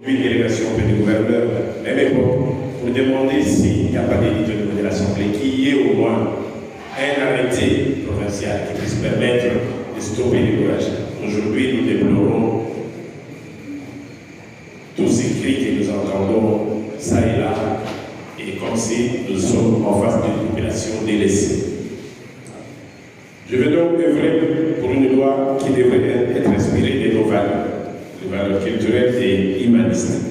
Une délégation auprès du gouverneur, même époque, pour demander s'il n'y a pas d'élite au niveau de l'Assemblée, qu'il y ait au moins un arrêté provincial qui puisse permettre de stopper les orages. Aujourd'hui, nous déplorons tous ces cris que nous entendons ça et là, et comme si nous sommes en face d'une population délaissée. Je veux donc œuvrer pour une loi qui devrait être inspirée de nos valeurs, les valeurs culturelles et humanistes,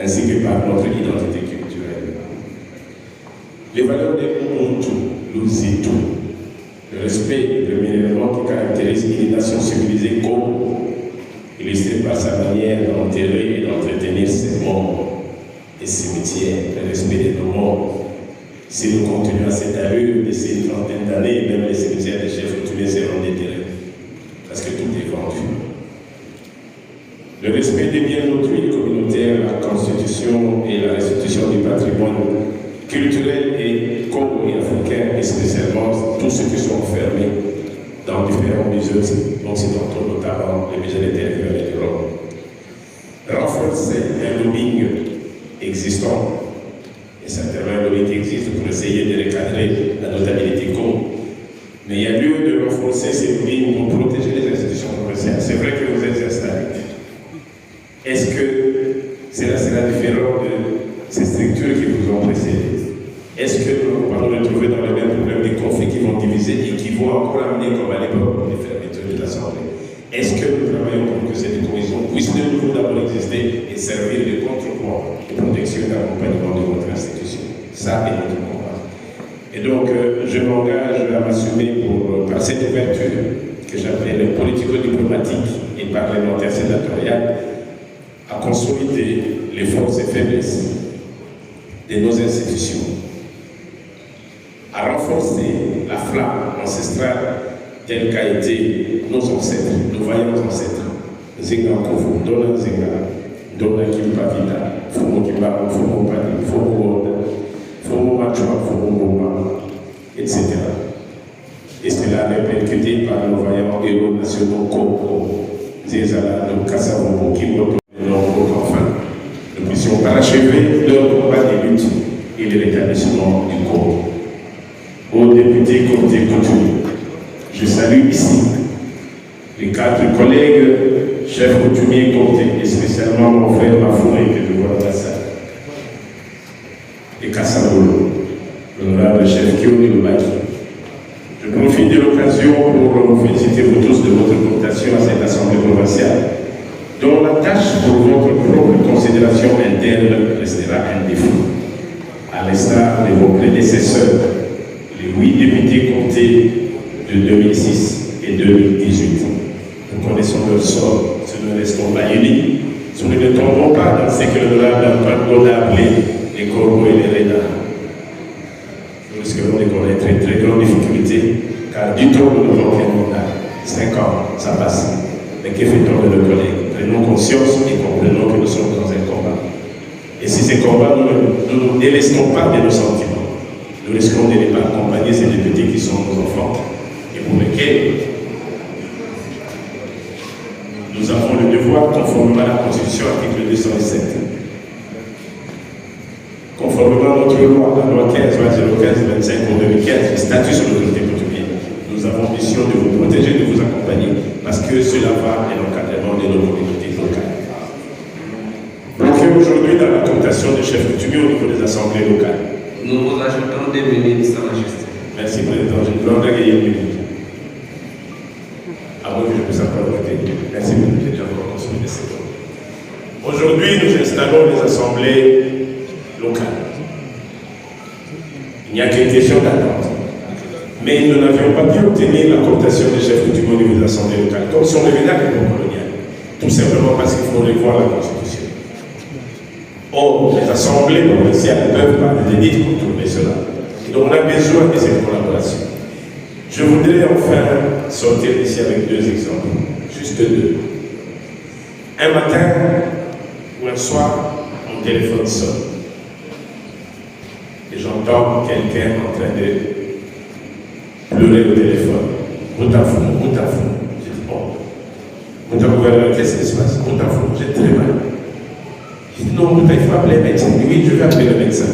ainsi que par notre identité culturelle. Les valeurs de Ubuntu, l'Uzitu, le respect et le élément qui caractérise une nation civilisée comme illustré par sa manière d'enterrer et d'entretenir ses morts et cimetières, le respect de nos morts. Si nous continuons à cette allure de ces trentaines d'années, même les cimetières des chefs coutumiers seront déterrés, parce que tout est vendu. Le respect des biens d'autrui communautaires, la constitution et la restitution du patrimoine culturel et congo et africain, et spécialement tous ceux qui sont enfermés dans différents musées occidentaux, notamment les musées intérieurs de Rome. Renforcer un lobbying existant, et certainement un lobbying qui existe pour essayer de recadrer la notabilité Congo. Mais il y a lieu de renforcer ces lobbying pour protéger les institutions provinciales. C'est vrai que vous êtes installés. Est-ce que cela sera différent de ces structures qui vous ont précédé? Est-ce que nous allons retrouver dans les mêmes problèmes des conflits qui vont diviser et qui vont encore amener, comme à l'époque, les fermetures de l'Assemblée? Est-ce que nous travaillons pour que cette cohésion puisse de nouveau d'abord exister et servir de contrepoids, de protection et d'accompagnement de votre institution? Ça est notre combat. Et donc, je m'engage à m'assumer par cette ouverture que j'appelle politico-diplomatique et parlementaire sénatoriale à consolider les forces et faiblesses de nos institutions, à renforcer la flamme ancestrale telle qu'a été nos ancêtres, nos vaillants ancêtres. Zinga Kofu, Dona Zinga, Dona Kimpavita, Fumo Kimbaba, Fumo Padi, Fumo Oda, Fumo Machua, Fumo Bomba, etc. Et cela répercuté par nos vaillants héros nationaux Koko, Zézala, Kassavombo, Kimboto, et Nombo, enfin, nous puissions parachever leur combat des luttes et de l'établissement du Congo. Aux députés côté coutumiers, je salue ici les 4 collègues chefs coutumiers côté, et spécialement mon frère Mafouré que je vois dans la salle, et Kassabolo, l'honorable chef Kioni Lubaki. Je profite de l'occasion pour vous féliciter vous tous de votre cooptation à cette assemblée provinciale, dont la tâche pour votre propre considération interne restera un défaut, à l'instar de vos prédécesseurs, les 8 députés comptés de 2006 et 2018. Nous connaissons leur sort, si nous ne restons pas unis, si nous ne tombons pas dans ce que l'honorable Antoine Gaudin a appelé les corbeaux et les renards. Nous risquerons de connaître une très grande difficulté, car du temps de nos anciens mandats, 5 ans, ça passe. Mais que fait-on de nos collègues? Prenons conscience et comprenons que nous sommes dans un combat. Et si ces combats, nous ne nous délestons pas de nos sentiments, nous risquons de ne pas accompagner ces députés qui sont nos enfants et pour lesquels nous avons le devoir, conformément à la Constitution, article 207. Conformément à notre loi, la loi 15-015-25 pour 2015, le statut sur l'autorité coutumière, nous avons mission de vous protéger, de vous accompagner, parce que cela va de l'encadrement de nos communautés locales. Bloqué aujourd'hui dans la cooptation des chefs coutumiers au niveau des assemblées locales. Nous vous ajoutons 2 minutes, Sa Majesté. Merci, Président. Je dois gagner 1 minute. Avant que je puisse encore voter. Merci beaucoup. J'ai déjà encore consommé des secondes. Aujourd'hui, nous installons les assemblées locales. Il n'y a qu'une question d'attente. Mais nous n'avions pas pu obtenir la cooptation des chefs coutumiers au niveau des assemblées locales, comme si on devenait à l'époque coloniale. Tout simplement parce qu'il faut revoir la Constitution. Or, les assemblées provinciales ne peuvent pas nous aider pour tourner cela. Et donc, on a besoin de cette collaboration. Je voudrais enfin sortir d'ici avec 2 exemples, juste 2. Un matin ou un soir, mon téléphone sonne. Et j'entends quelqu'un en train de pleurer au téléphone. Moutafou. J'ai dit, bon, Moutafou, qu'est-ce qui se passe? Moutafou, j'ai très mal. Il dit non, il faut appeler le médecin. Oui, je vais appeler le médecin.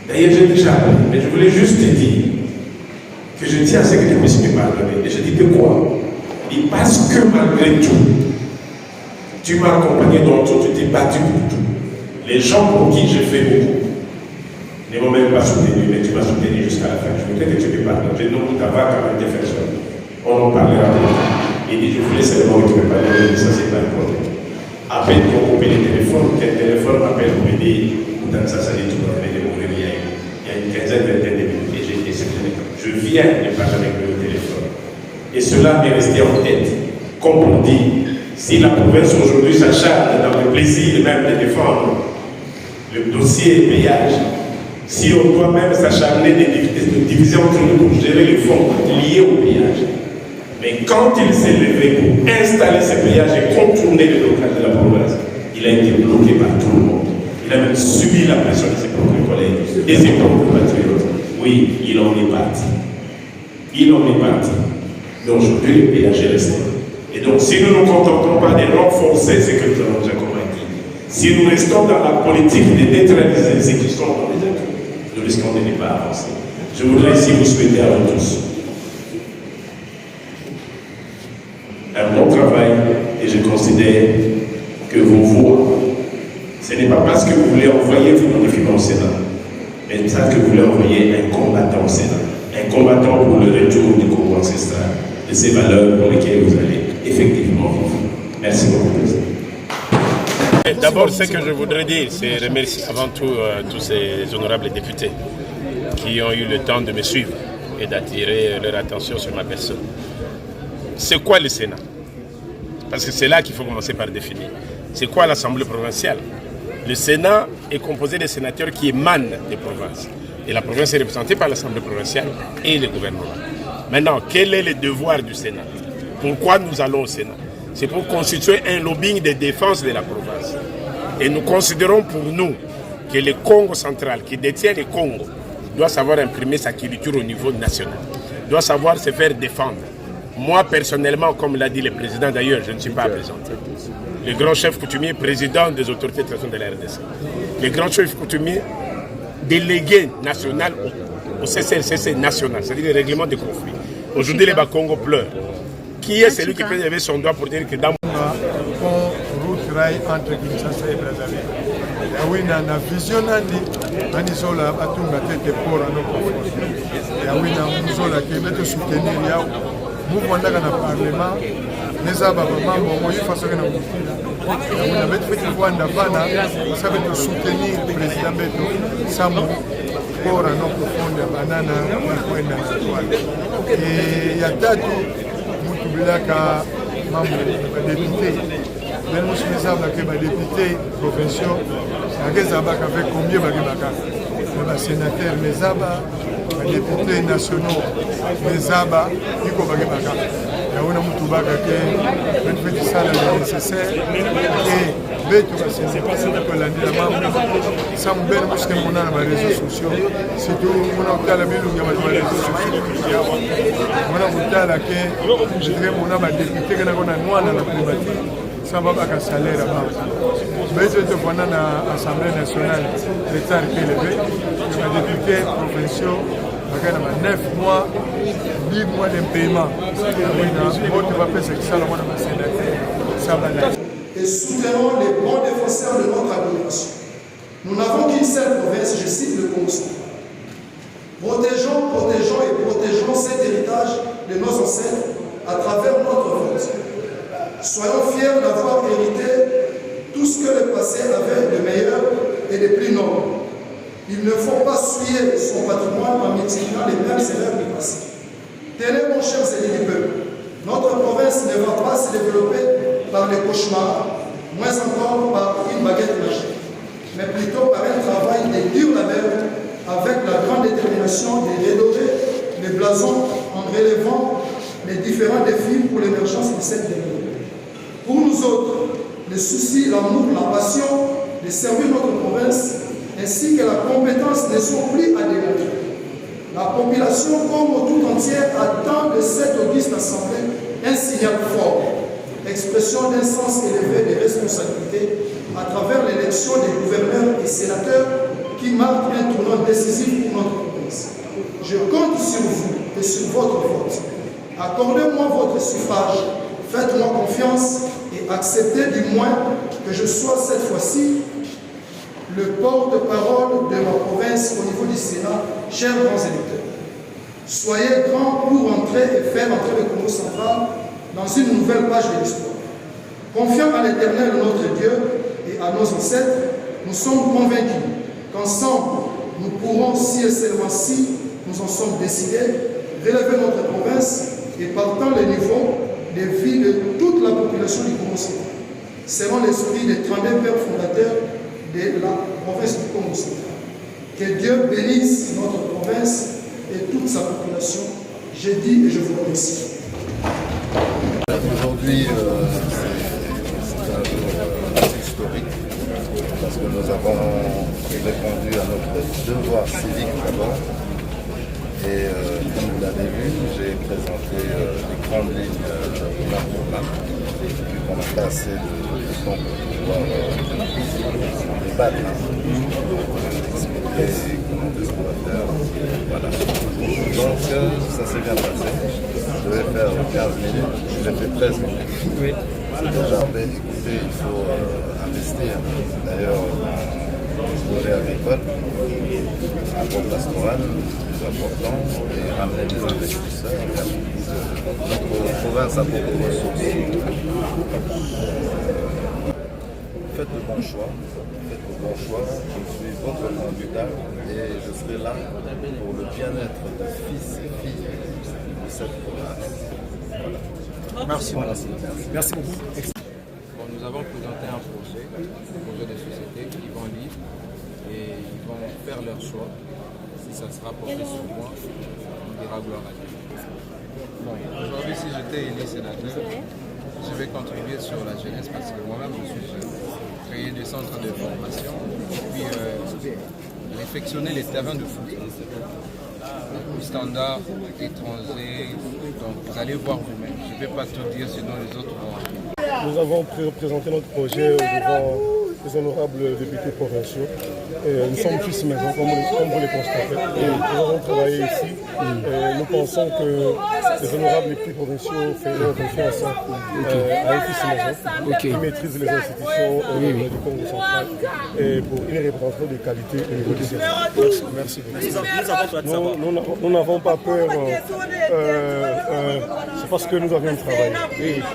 D'ailleurs, j'ai déjà appelé, mais je voulais juste te dire que je tiens à ce que tu puisses me pardonner. Et je dis que quoi? Il dit parce que malgré tout, tu m'as accompagné dans tout, tu t'es battu pour tout. Les gens pour qui j'ai fait beaucoup ne m'ont même pas soutenu, mais tu m'as soutenu jusqu'à la fin. Je voudrais que tu me pardonnes. J'ai non ta vague à une défenseur. On en parlera plus tard. Il dit, je voulais seulement que tu me pardonnes, mais ça, c'est pas un problème. À peine qu'on coupe les téléphones, quel téléphone m'appelle pour me dire, pourtant ça dit tout, on est mourir il y a une quinzaine, vingtaine de minutes, et j'ai été sélectionné. Je viens de parler avec le téléphone. Et cela m'est resté en tête. Comme on dit, si la province aujourd'hui s'acharne dans le plaisir même de défendre le dossier péage, si on doit même s'acharner de diviser entre nous pour gérer les fonds liés au péage. Mais quand il s'est levé pour installer ce péage et contourner le blocage de la province, il a été bloqué par tout le monde. Il a même subi la pression de ses propres collègues et ses propres patriotes. Oui, il en est parti. Il en est parti. Mais aujourd'hui, le péage est resté. Et donc, si nous ne nous contentons pas de renforcer ce que nous avons déjà combattu, si nous restons dans la politique de neutraliser ceux qui sont dans les actes, nous risquons de ne pas avancer. Je voudrais ici vous souhaiter à vous tous un bon travail et je considère que vos voix, ce n'est pas parce que vous voulez envoyer vos défilés au Sénat, mais parce que vous voulez envoyer un combattant au Sénat, un combattant pour le retour du Congo ancestral, de ces valeurs pour lesquelles vous allez effectivement vivre. Merci beaucoup, Président. D'abord, ce que je voudrais dire, c'est remercier avant tout tous ces honorables députés qui ont eu le temps de me suivre et d'attirer leur attention sur ma personne. C'est quoi le Sénat? Parce que c'est là qu'il faut commencer par définir. C'est quoi l'Assemblée provinciale? Le Sénat est composé de sénateurs qui émanent des provinces. Et la province est représentée par l'Assemblée provinciale et le gouvernement. Maintenant, quel est le devoir du Sénat? Pourquoi nous allons au Sénat? C'est pour constituer un lobbying de défense de la province. Et nous considérons pour nous que le Congo central, qui détient le Congo, doit savoir imprimer sa culture au niveau national, doit savoir se faire défendre. Moi, personnellement, comme l'a dit le président d'ailleurs, je ne suis pas à présenter. Le grand chef coutumier, président des autorités traditionnelles de la RDC. Le grand chef coutumier, délégué national au CCLCC national, c'est-à-dire le règlement des conflits. Aujourd'hui, les Bakongo pleurent. Qui est celui qui peut lever son doigt pour dire que dans route rail entre Kinshasa et Brazzaville. Oui, na vision nandi manizola atunga tete pour no conflit. Ya oui na muzola ke beto soutenir ya mouvement na parlement les ababa mambo mo yifaso na mufila. Ya beto fait Rwanda bana ça beto soutenir président beto Samu pour no profonde banana kwenda na toile. Et ya tatu mutubulaka mambo ba député mais nous sommes les députés provinciaux, avec combien de sénateurs, les députés nationaux, les abats, ils ont nécessaire et c'est pas que l'année ça me donne parce que mon a les réseaux sociaux c'est tout mon a la ville où il y a les réseaux sociaux on a que je dirais mon a député qui a noir dans la primature ça va pas qu'un salaire là-bas mais je te vois dans l'Assemblée nationale l'État qui est élevé les députés provinciaux il y a 9 mois 10 mois de paiement et soutenons les bons défenseurs de notre agglomération. Nous n'avons qu'une seule province, je cite le Congo. Protégeons cet héritage de nos ancêtres à travers notre vote. Soyons fiers d'avoir hérité tout ce que le passé avait de meilleur et de plus noble. Il ne faut pas souiller son patrimoine en multipliant les mêmes erreurs du passé. Tenez, mon cher élus du peuple, notre province ne va pas se développer par les cauchemars, moins encore par une baguette magique, mais plutôt par un travail de dur labeur avec la grande détermination de redorer les blasons en relevant les différents défis pour l'émergence de cette dernière. Pour nous autres, le souci, l'amour, la passion de servir notre province ainsi que la compétence ne sont plus à démontrer. La population Congo tout entière attend de cette auguste assemblée un signal fort, expression d'un sens élevé de responsabilité à travers les l'élection des gouverneurs et sénateurs qui marque un tournant décisif pour notre province. Je compte sur vous et sur votre vote. Accordez-moi votre suffrage, faites-moi confiance et acceptez du moins que je sois cette fois-ci le porte-parole de ma province au niveau du Sénat, chers grands électeurs. Soyez grands pour entrer et faire entrer le Congo central dans une nouvelle page de l'histoire. Confiant à l'Éternel, notre Dieu, et à nos ancêtres, nous sommes convaincus qu'ensemble, nous pourrons, si et seulement si nous en sommes décidés, relever notre province et partant les niveaux de vie de toute la population du Congo central, selon l'esprit des 32 pères fondateurs de la province du Congo central. Que Dieu bénisse notre province et toute sa population. Je dis et je vous remercie. Aujourd'hui, c'est un jour historique parce que nous avons répondu à notre devoir civique d'abord. Et comme vous l'avez vu, j'ai présenté les grandes lignes de notre programme. Vu qu'on n'a pas assez de temps pour pouvoir débattre, expliquer comment est-ce qu'on va faire. Voilà. Donc ça s'est bien passé. Je devais faire 15 minutes, j'ai fait 13 minutes. Oui. C'est déjà fait. Écoutez, il faut investir. D'ailleurs, dans le projet agricole, agro-pastoral, plus important, et ramener des investisseurs. Notre province a beaucoup de ressources. Faites le bon choix. Faites le bon choix. Je suis votre candidat et je serai là pour le bien-être de fils et filles de cette province. Voilà. Merci. Merci beaucoup. Bon, nous avons présenté un projet de société qui vont lire et ils vont faire leur choix. Si ça sera porté sur moi, on dira gloire à Dieu. Bon, aujourd'hui, si j'étais élu sénateur, je vais contribuer sur la jeunesse parce que moi-même, je suis jeune. Créer des centres de formation et puis réfectionner les terrains de foot. Le standard étranger, donc vous allez voir vous-même. Je ne vais pas tout dire, sinon les autres vont... Nous avons présenté notre projet devant les honorables députés provinciaux. Nous sommes tous maison, comme vous le constatez. Et nous avons travaillé ici. Nous pensons que les honorables députés provinciaux feront confiance à un fils maison qui maîtrise les institutions du Congo central et pour une représentation de qualité au niveau du Sénat. Merci beaucoup. Nous n'avons pas peur. C'est parce que nous avons travaillé.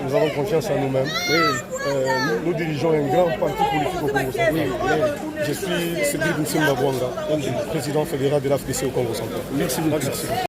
Nous avons confiance en nous-mêmes. Nous dirigeons un grand parti politique au Congo central. Je suis Cédric Nsimba Bwanga, président fédéral de l'AFDC au Congo central. Merci beaucoup.